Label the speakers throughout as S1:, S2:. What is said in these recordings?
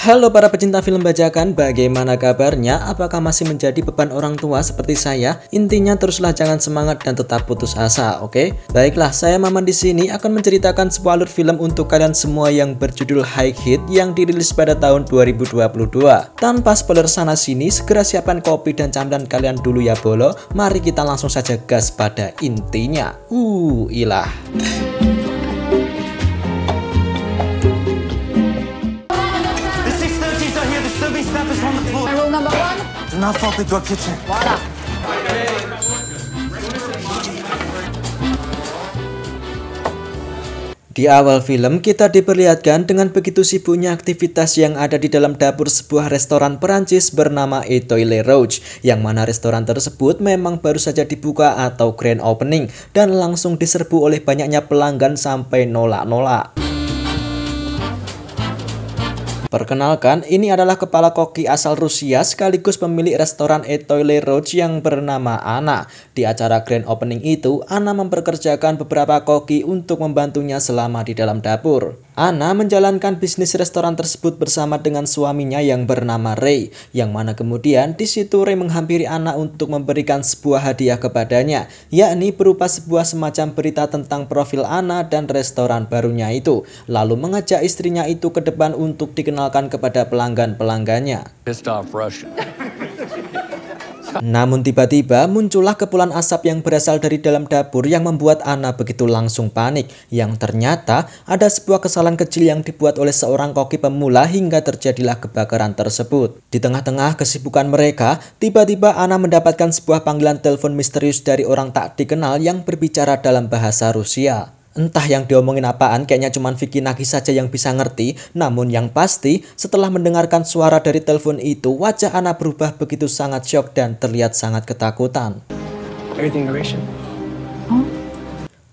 S1: Halo para pecinta film bajakan, bagaimana kabarnya? Apakah masih menjadi beban orang tua seperti saya? Intinya teruslah jangan semangat dan tetap putus asa, oke? Baiklah, saya Maman di sini akan menceritakan sebuah alur film untuk kalian semua yang berjudul High Heat yang dirilis pada tahun 2022. Tanpa spoiler sana sini, segera siapkan kopi dan camilan kalian dulu ya bolo. Mari kita langsung saja gas pada intinya. Ilah.
S2: Rule number 1.
S3: Do not fault the drug kitchen.
S2: Voilà.
S1: Di awal film kita diperlihatkan dengan begitu sibuknya aktivitas yang ada di dalam dapur sebuah restoran Perancis bernama Etoile Rouge, yang mana restoran tersebut memang baru saja dibuka atau grand opening dan langsung diserbu oleh banyaknya pelanggan sampai nolak-nolak. Perkenalkan, ini adalah kepala koki asal Rusia sekaligus pemilik restoran Etoile Rouge yang bernama Anna. Di acara grand opening itu, Anna memperkerjakan beberapa koki untuk membantunya selama di dalam dapur. Anna menjalankan bisnis restoran tersebut bersama dengan suaminya yang bernama Ray, yang mana kemudian di situ Ray menghampiri Anna untuk memberikan sebuah hadiah kepadanya, yakni berupa sebuah semacam berita tentang profil Anna dan restoran barunya itu, lalu mengajak istrinya itu ke depan untuk dikenalkan kepada pelanggan-pelanggannya. Namun tiba-tiba muncullah kepulan asap yang berasal dari dalam dapur yang membuat Anna begitu langsung panik, yang ternyata ada sebuah kesalahan kecil yang dibuat oleh seorang koki pemula hingga terjadilah kebakaran tersebut. Di tengah-tengah kesibukan mereka, tiba-tiba Anna mendapatkan sebuah panggilan telepon misterius dari orang tak dikenal yang berbicara dalam bahasa Rusia. Entah yang diomongin apaan, kayaknya cuman Vicky Nagi saja yang bisa ngerti. Namun yang pasti, setelah mendengarkan suara dari telepon itu, wajah Anna berubah begitu sangat syok dan terlihat sangat ketakutan.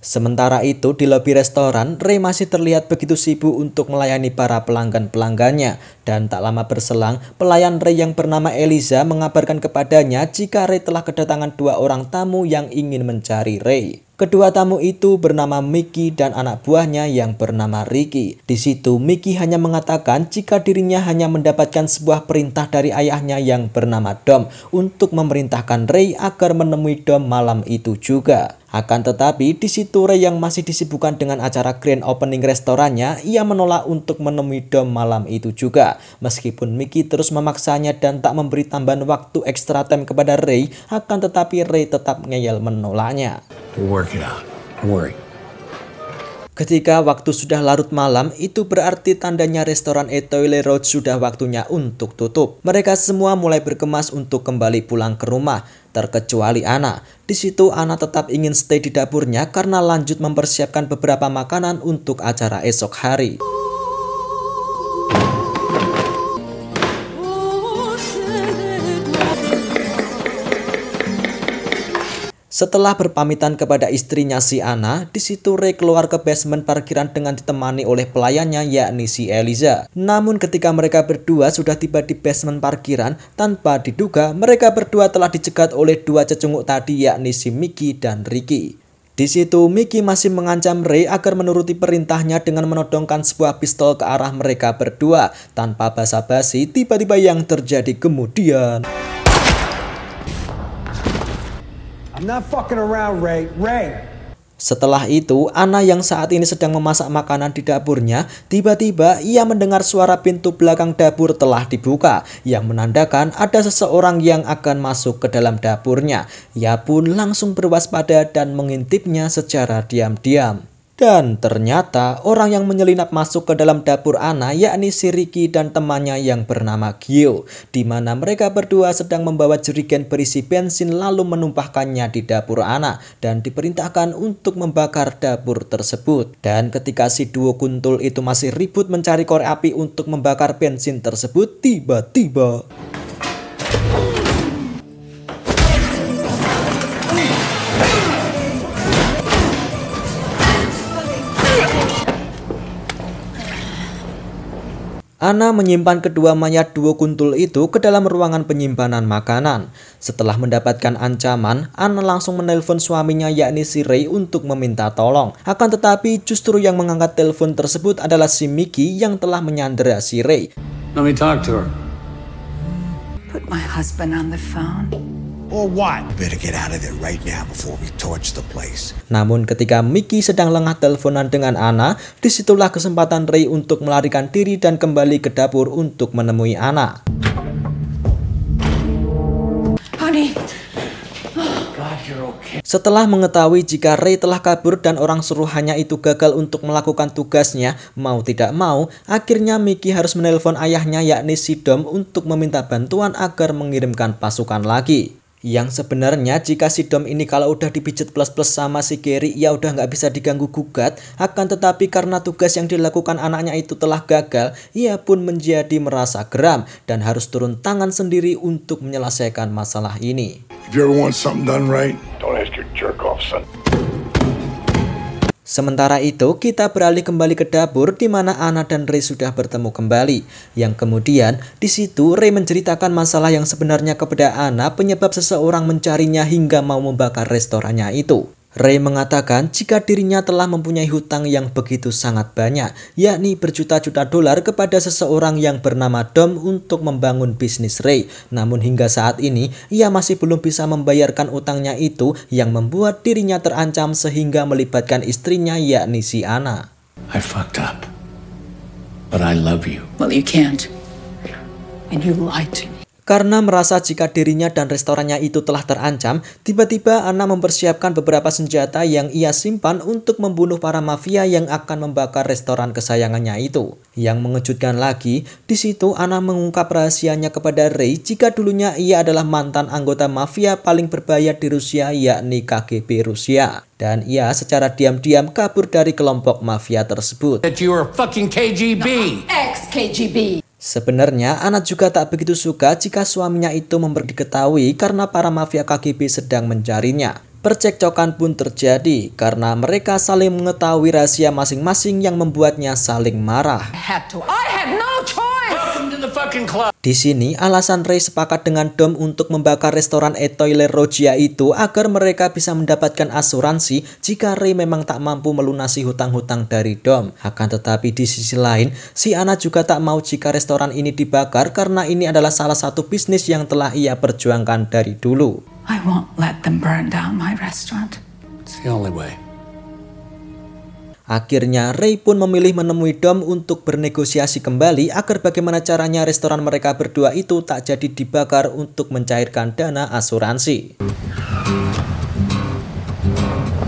S1: Sementara itu, di lobi restoran, Ray masih terlihat begitu sibuk untuk melayani para pelanggan-pelanggannya. Dan tak lama berselang, pelayan Ray yang bernama Eliza mengabarkan kepadanya jika Ray telah kedatangan dua orang tamu yang ingin mencari Ray. Kedua tamu itu bernama Mickey dan anak buahnya yang bernama Ricky. Di situ Mickey hanya mengatakan jika dirinya hanya mendapatkan sebuah perintah dari ayahnya yang bernama Dom untuk memerintahkan Ray agar menemui Dom malam itu juga. Akan tetapi di situ Ray yang masih disibukkan dengan acara grand opening restorannya, ia menolak untuk menemui Dom malam itu juga. Meskipun Mickey terus memaksanya dan tak memberi tambahan waktu extra time kepada Ray, akan tetapi Ray tetap ngeyel menolaknya. Ketika waktu sudah larut malam, itu berarti tandanya restoran Etoile Rouge sudah waktunya untuk tutup. Mereka semua mulai berkemas untuk kembali pulang ke rumah, terkecuali Anna. Di situ Anna tetap ingin stay di dapurnya karena lanjut mempersiapkan beberapa makanan untuk acara esok hari. Setelah berpamitan kepada istrinya si Anna, di situ Ray keluar ke basement parkiran dengan ditemani oleh pelayannya yakni si Eliza. Namun ketika mereka berdua sudah tiba di basement parkiran, tanpa diduga mereka berdua telah dicegat oleh dua cecunguk tadi yakni si Mickey dan Ricky. Di situ Mickey masih mengancam Ray agar menuruti perintahnya dengan menodongkan sebuah pistol ke arah mereka berdua. Tanpa basa-basi, tiba-tiba yang terjadi kemudian.
S3: I'm not fucking around, Ray.
S1: Setelah itu, Anna yang saat ini sedang memasak makanan di dapurnya, tiba-tiba ia mendengar suara pintu belakang dapur telah dibuka, yang menandakan ada seseorang yang akan masuk ke dalam dapurnya. Ia pun langsung berwaspada dan mengintipnya secara diam-diam. Dan ternyata orang yang menyelinap masuk ke dalam dapur Anna yakni si Ricky dan temannya yang bernama Gio, di mana mereka berdua sedang membawa jerigen berisi bensin lalu menumpahkannya di dapur Anna dan diperintahkan untuk membakar dapur tersebut. Dan ketika si duo kuntul itu masih ribut mencari korek api untuk membakar bensin tersebut, tiba-tiba Ana menyimpan kedua mayat duo kuntul itu ke dalam ruangan penyimpanan makanan. Setelah mendapatkan ancaman, Ana langsung menelpon suaminya yakni si Ray untuk meminta tolong. Akan tetapi justru yang mengangkat telepon tersebut adalah si Mickey yang telah menyandera si Ray.
S4: Let me talk to her.
S5: Put my husband on the phone.
S3: Or what? Better get out of there right now before we torch the place.
S1: Namun ketika Mickey sedang lengah teleponan dengan Ana, disitulah kesempatan Ray untuk melarikan diri dan kembali ke dapur untuk menemui Ana.
S5: Honey.
S1: Setelah mengetahui jika Ray telah kabur dan orang suruhannya itu gagal untuk melakukan tugasnya, mau tidak mau, akhirnya Mickey harus menelpon ayahnya yakni si Dom untuk meminta bantuan agar mengirimkan pasukan lagi. Yang sebenarnya jika si Dom ini kalau udah dipijet plus-plus sama si Gary, ya udah nggak bisa diganggu gugat. Akan tetapi karena tugas yang dilakukan anaknya itu telah gagal, ia pun menjadi merasa geram dan harus turun tangan sendiri untuk menyelesaikan masalah ini.
S6: If you ever want something done right,
S4: Don't ask your jerk off, son.
S1: Sementara itu, kita beralih kembali ke dapur di mana Ana dan Ray sudah bertemu kembali. Yang kemudian, di situ Ray menceritakan masalah yang sebenarnya kepada Ana penyebab seseorang mencarinya hingga mau membakar restorannya itu. Ray mengatakan jika dirinya telah mempunyai hutang yang begitu sangat banyak, yakni berjuta-juta dolar kepada seseorang yang bernama Dom untuk membangun bisnis Ray. Namun hingga saat ini, ia masih belum bisa membayarkan utangnya itu yang membuat dirinya terancam sehingga melibatkan istrinya yakni si Ana.
S4: I fucked up. But I love you.
S5: Well, you can't. And you lied to me.
S1: Karena merasa jika dirinya dan restorannya itu telah terancam, tiba-tiba Ana mempersiapkan beberapa senjata yang ia simpan untuk membunuh para mafia yang akan membakar restoran kesayangannya itu. Yang mengejutkan lagi, di situ Ana mengungkap rahasianya kepada Ray jika dulunya ia adalah mantan anggota mafia paling berbahaya di Rusia yakni KGB Rusia. Dan ia secara diam-diam kabur dari kelompok mafia tersebut.
S4: That you were fucking KGB.
S5: Ex-KGB.
S1: Sebenarnya Ana juga tak begitu suka jika suaminya itu diketahui karena para mafia KGB sedang mencarinya. Percekcokan pun terjadi karena mereka saling mengetahui rahasia masing-masing yang membuatnya saling marah.
S5: I had no choice.
S4: Welcome to the fucking club.
S1: Di sini alasan Ray sepakat dengan Dom untuk membakar restoran Etoile Rogia itu agar mereka bisa mendapatkan asuransi jika Ray memang tak mampu melunasi hutang-hutang dari Dom. Akan tetapi di sisi lain, si Ana juga tak mau jika restoran ini dibakar karena ini adalah salah satu bisnis yang telah ia perjuangkan dari dulu.
S5: I won't let them burn down my restaurant.
S4: It's the only way.
S1: Akhirnya Ray pun memilih menemui Dom untuk bernegosiasi kembali agar bagaimana caranya restoran mereka berdua itu tak jadi dibakar untuk mencairkan dana asuransi.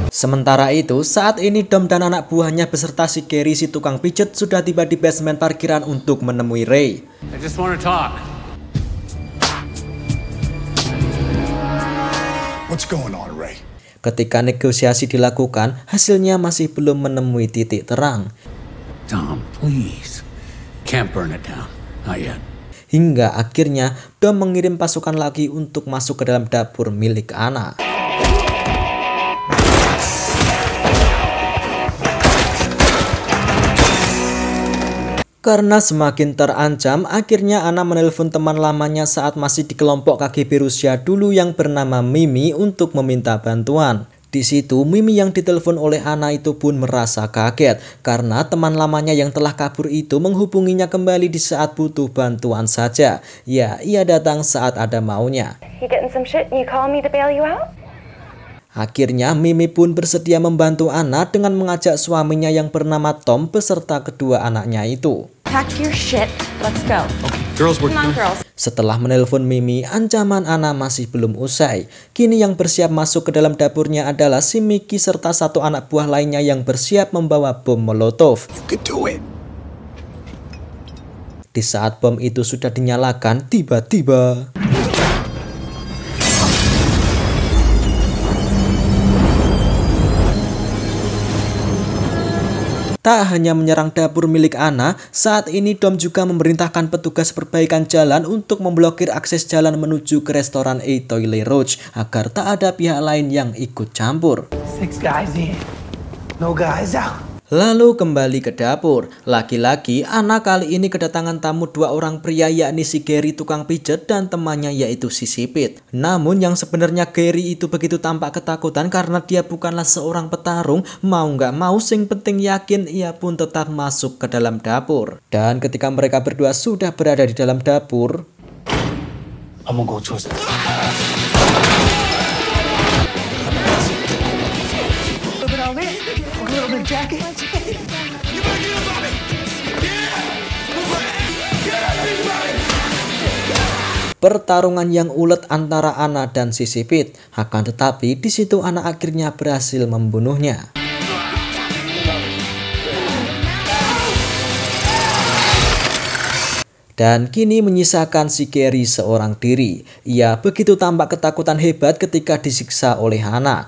S1: Sementara itu, saat ini Dom dan anak buahnya beserta si Gary si tukang pijet sudah tiba di basement parkiran untuk menemui Ray.
S4: I just want to talk.
S6: what's going on, Ray?
S1: Ketika negosiasi dilakukan, hasilnya masih belum menemui titik terang.
S4: Dom, please. Can't burn it down. Not yet.
S1: Hingga akhirnya Dom mengirim pasukan lagi untuk masuk ke dalam dapur milik Ana. Karena semakin terancam, akhirnya Ana menelpon teman lamanya saat masih di kelompok KGB Rusia dulu yang bernama Mimi untuk meminta bantuan. Di situ Mimi yang ditelepon oleh Ana itu pun merasa kaget karena teman lamanya yang telah kabur itu menghubunginya kembali di saat butuh bantuan saja. Ya, ia datang saat ada maunya.
S7: You getting some shit and you call me to bail you out?
S1: Akhirnya Mimi pun bersedia membantu Ana dengan mengajak suaminya yang bernama Tom beserta kedua anaknya itu.
S7: Pack your shit. Let's go.
S4: Girls, we're
S7: Come on, girls.
S1: Setelah menelpon Mimi, ancaman Ana masih belum usai. Kini yang bersiap masuk ke dalam dapurnya adalah si Mickey serta satu anak buah lainnya yang bersiap membawa bom Molotov.
S6: You could do it.
S1: Di saat bom itu sudah dinyalakan, tiba-tiba tak hanya menyerang dapur milik Ana, saat ini Dom juga memerintahkan petugas perbaikan jalan untuk memblokir akses jalan menuju ke restoran Etoile Roge agar tak ada pihak lain yang ikut campur.
S3: 6 guys in, no guys out.
S1: Lalu kembali ke dapur. Lagi-lagi Anna kali ini kedatangan tamu dua orang pria, yakni si Gary tukang pijet dan temannya yaitu si Sipit. Namun yang sebenarnya Gary itu begitu tampak ketakutan karena dia bukanlah seorang petarung. Mau nggak mau sing penting yakin, ia pun tetap masuk ke dalam dapur. Dan ketika mereka berdua sudah berada di dalam dapur,
S4: I'm gonna go towards it.
S1: pertarungan yang ulet antara Anna dan si Sipit. Akan tetapi di situ Anna akhirnya berhasil membunuhnya. Dan kini menyisakan si Gary seorang diri. Ia begitu tampak ketakutan hebat ketika disiksa oleh Hana.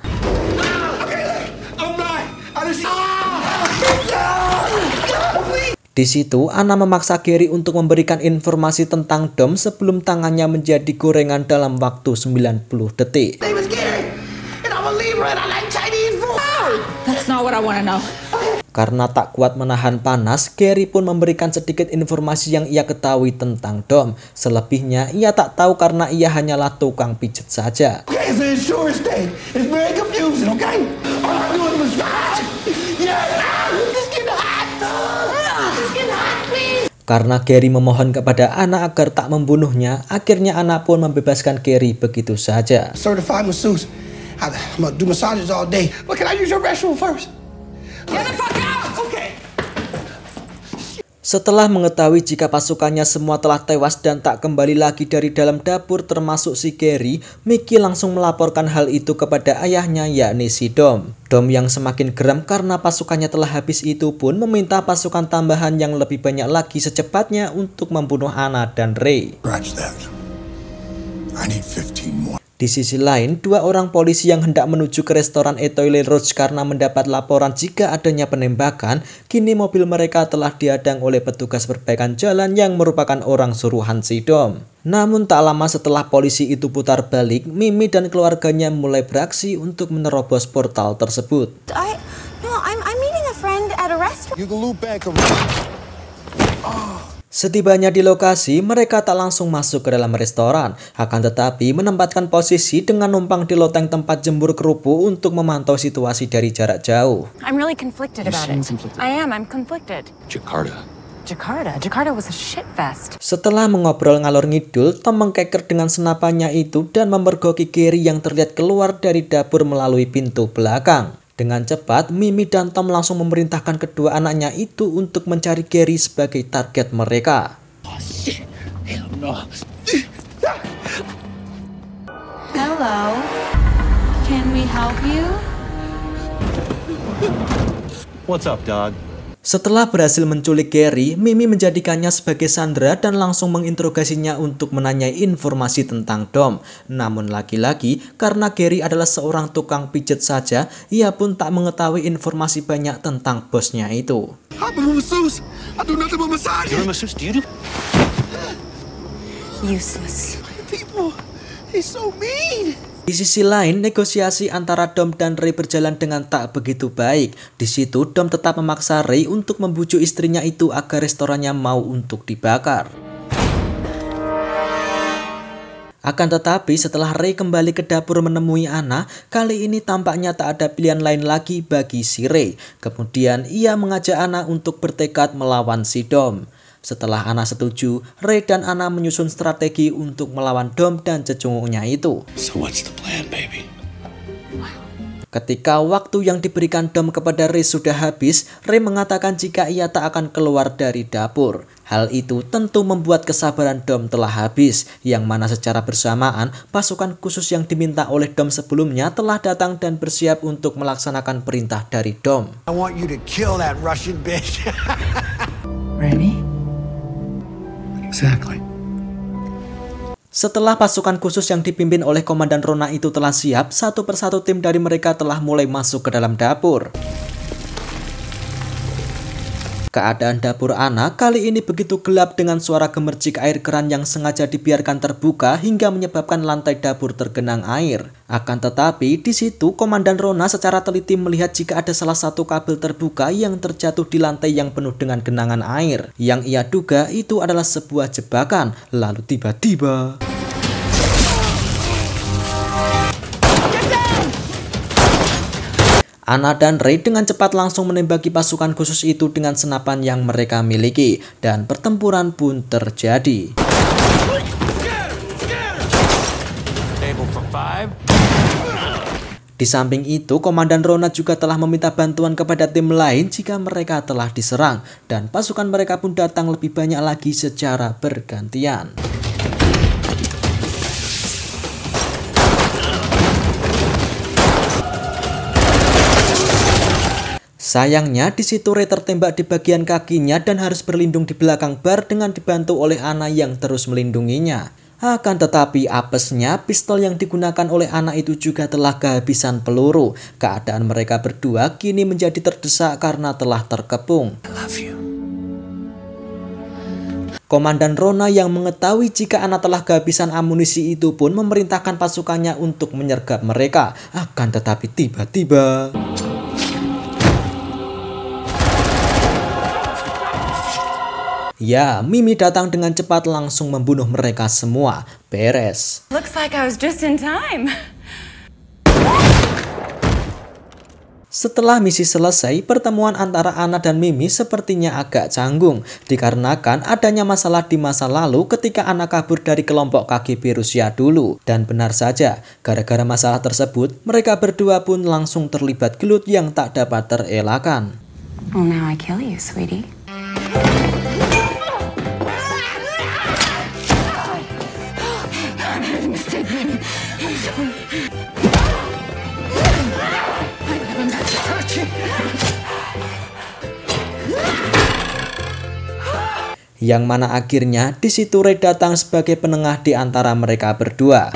S1: Di situ Anna memaksa Gary untuk memberikan informasi tentang Dom sebelum tangannya menjadi gorengan dalam waktu 90 detik.
S5: That's not what I want to know.
S1: Karena tak kuat menahan panas, Gary pun memberikan sedikit informasi yang ia ketahui tentang Dom. Selebihnya ia tak tahu karena ia hanyalah tukang pijet saja.
S6: It's an insurance thing. It's very confusing, okay? All I'm doing was
S1: Karena Gary memohon kepada Anna agar tak membunuhnya, akhirnya Anna pun membebaskan Gary begitu saja.
S6: certified masseuse. I'm gonna do massages all day. But can I use your restroom first?
S5: Get the fuck out!
S6: Okay.
S1: Setelah mengetahui jika pasukannya semua telah tewas dan tak kembali lagi dari dalam dapur termasuk si Gary, Mickey langsung melaporkan hal itu kepada ayahnya yakni si Dom. Dom yang semakin geram karena pasukannya telah habis itu pun meminta pasukan tambahan yang lebih banyak lagi secepatnya untuk membunuh Anna dan Ray.
S3: Scratch that. I need 15 more.
S1: Di sisi lain, dua orang polisi yang hendak menuju ke restoran Etoile Rouge karena mendapat laporan jika adanya penembakan, kini mobil mereka telah dihadang oleh petugas perbaikan jalan yang merupakan orang suruhan si Dom. Namun tak lama setelah polisi itu putar balik, Mimi dan keluarganya mulai beraksi untuk menerobos portal tersebut.
S7: I'm meeting a friend at a restaurant.
S3: You can loop back
S1: Setibanya di lokasi, mereka tak langsung masuk ke dalam restoran, akan tetapi menempatkan posisi dengan numpang di loteng tempat jemur kerupuk untuk memantau situasi dari jarak jauh.
S7: I'm really conflicted about it. I'm conflicted. Jakarta was a shit fest.
S1: Setelah mengobrol ngalor ngidul, Tom mengkeker dengan senapannya itu dan memergoki Gary yang terlihat keluar dari dapur melalui pintu belakang. Dengan cepat, Mimi dan Tom langsung memerintahkan kedua anaknya itu untuk mencari Gary sebagai target mereka.
S5: Hello. Can we help you?
S8: What's up, dog?
S1: Setelah berhasil menculik Gary, Mimi menjadikannya sebagai sandera dan langsung menginterogasinya untuk menanyai informasi tentang Dom. Namun lagi-lagi, karena Gary adalah seorang tukang pijet saja, ia pun tak mengetahui informasi banyak tentang bosnya itu.
S6: I'm a masseuse. I do nothing but massage.
S8: You're a masseuse, do you do?
S5: Useless.
S6: People, he's so mean.
S1: Di sisi lain, negosiasi antara Dom dan Ray berjalan dengan tak begitu baik. Di situ, Dom tetap memaksa Ray untuk membujuk istrinya itu agar restorannya mau untuk dibakar. Akan tetapi setelah Ray kembali ke dapur menemui Anna, kali ini tampaknya tak ada pilihan lain lagi bagi si Ray. Kemudian ia mengajak Anna untuk bertekad melawan si Dom. Setelah Anna setuju, Ray dan Anna menyusun strategi untuk melawan Dom dan cecunguknya itu.
S4: So what's the plan, baby?
S1: Ketika waktu yang diberikan Dom kepada Ray sudah habis, Ray mengatakan jika ia tak akan keluar dari dapur. Hal itu tentu membuat kesabaran Dom telah habis, yang mana secara bersamaan pasukan khusus yang diminta oleh Dom sebelumnya telah datang dan bersiap untuk melaksanakan perintah dari Dom.
S3: I want you to kill that Russian bitch.
S5: Ready?
S4: Exactly.
S1: Setelah pasukan khusus yang dipimpin oleh Komandan Rona itu telah siap, satu persatu tim dari mereka telah mulai masuk ke dalam dapur. Keadaan dapur Anna kali ini begitu gelap dengan suara gemercik air keran yang sengaja dibiarkan terbuka hingga menyebabkan lantai dapur tergenang air. Akan tetapi di situ Komandan Rona secara teliti melihat jika ada salah satu kabel terbuka yang terjatuh di lantai yang penuh dengan genangan air. Yang ia duga itu adalah sebuah jebakan. Lalu tiba-tiba Anna dan Ray dengan cepat langsung menembaki pasukan khusus itu dengan senapan yang mereka miliki, dan pertempuran pun terjadi. Di samping itu, Komandan Rona juga telah meminta bantuan kepada tim lain jika mereka telah diserang, dan pasukan mereka pun datang lebih banyak lagi secara bergantian. Sayangnya di situ Ray tertembak di bagian kakinya dan harus berlindung di belakang bar dengan dibantu oleh Anna yang terus melindunginya. Akan tetapi apesnya pistol yang digunakan oleh Anna itu juga telah kehabisan peluru. Keadaan mereka berdua kini menjadi terdesak karena telah terkepung. Komandan Rona yang mengetahui jika Anna telah kehabisan amunisi itu pun memerintahkan pasukannya untuk menyergap mereka. Akan tetapi tiba-tiba ya, Mimi datang dengan cepat langsung membunuh mereka semua. Beres.
S7: Looks like I was just in time.
S1: Setelah misi selesai, pertemuan antara Anna dan Mimi sepertinya agak canggung dikarenakan adanya masalah di masa lalu ketika Anna kabur dari kelompok KGB Rusia dulu. Dan benar saja, gara-gara masalah tersebut, mereka berdua pun langsung terlibat gelut yang tak dapat terelakkan.
S7: Well, now I kill you, sweetie.
S1: Yang mana akhirnya di situ Ray datang sebagai penengah di antara mereka berdua.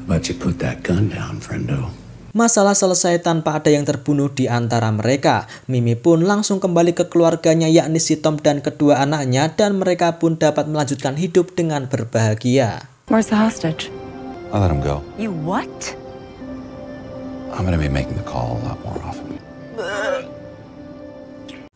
S4: But you put that gun down, friendo.
S1: Masalah selesai tanpa ada yang terbunuh di antara mereka. Mimi pun langsung kembali ke keluarganya yakni si Tom dan kedua anaknya, dan mereka pun dapat melanjutkan hidup dengan berbahagia.
S7: Where's the hostage?
S8: I let him go.
S7: You what?
S8: I'm gonna be making the call a lot more often.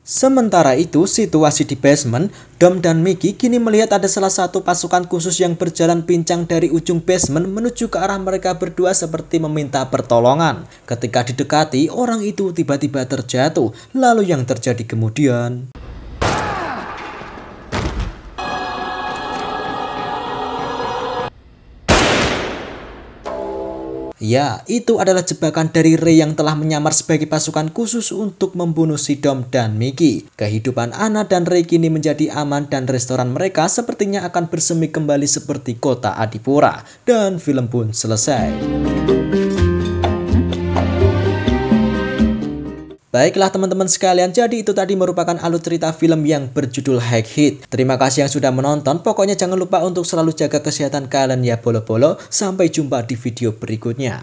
S1: Sementara itu, situasi di basement, Dom dan Mickey kini melihat ada salah satu pasukan khusus yang berjalan pincang dari ujung basement menuju ke arah mereka berdua seperti meminta pertolongan. Ketika didekati, orang itu tiba-tiba terjatuh. Lalu yang terjadi kemudian? Ya, itu adalah jebakan dari Ray yang telah menyamar sebagai pasukan khusus untuk membunuh si Dom dan Mickey. Kehidupan Anna dan Ray kini menjadi aman dan restoran mereka sepertinya akan bersemi kembali seperti kota Adipura. Dan film pun selesai. Baiklah teman-teman sekalian, jadi itu tadi merupakan alur cerita film yang berjudul Hack Hit. Terima kasih yang sudah menonton, pokoknya jangan lupa untuk selalu jaga kesehatan kalian ya bolo-bolo. Sampai jumpa di video berikutnya.